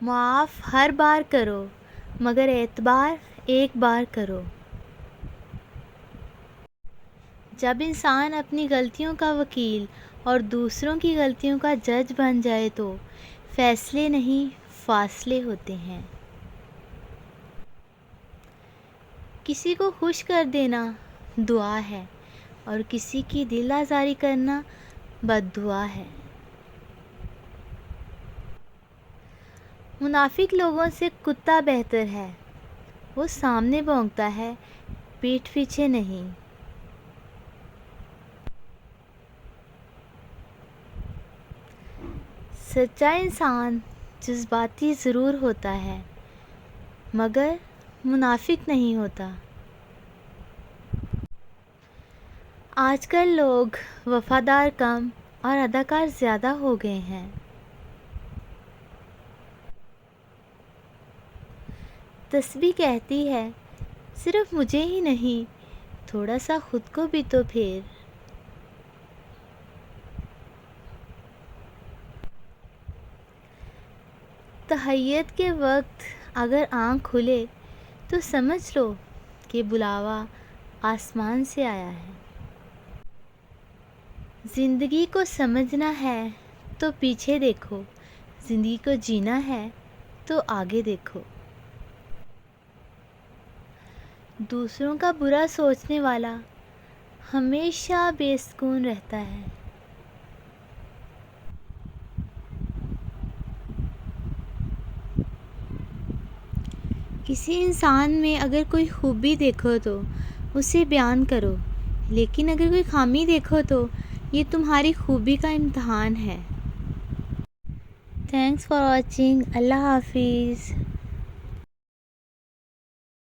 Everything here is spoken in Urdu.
معاف ہر بار کرو مگر اعتبار ایک بار کرو۔ جب انسان اپنی غلطیوں کا وکیل اور دوسروں کی غلطیوں کا جج بن جائے تو فیصلے نہیں فاصلے ہوتے ہیں۔ کسی کو خوش کر دینا دعا ہے اور کسی کی دل آزاری کرنا بد دعا ہے۔ منافق لوگوں سے کتا بہتر ہے، وہ سامنے بھونکتا ہے پیٹھ پیچھے نہیں۔ سچا انسان جذباتی ضرور ہوتا ہے مگر منافق نہیں ہوتا۔ آج کل لوگ وفادار کم اور اداکار زیادہ ہو گئے ہیں۔ تسبیح کہتی ہے صرف مجھے ہی نہیں، تھوڑا سا خود کو بھی تو پھیر۔ تہجد کے وقت اگر آنکھ کھلے تو سمجھ لو کہ بلاوا آسمان سے آیا ہے۔ زندگی کو سمجھنا ہے تو پیچھے دیکھو، زندگی کو جینا ہے تو آگے دیکھو۔ دوسروں کا برا سوچنے والا ہمیشہ بے سکون رہتا ہے۔ کسی انسان میں اگر کوئی خوبی دیکھو تو اسے بیان کرو، لیکن اگر کوئی خامی دیکھو تو یہ تمہاری خوبی کا امتحان ہے۔ Thanks for watching. اللہ حافظ۔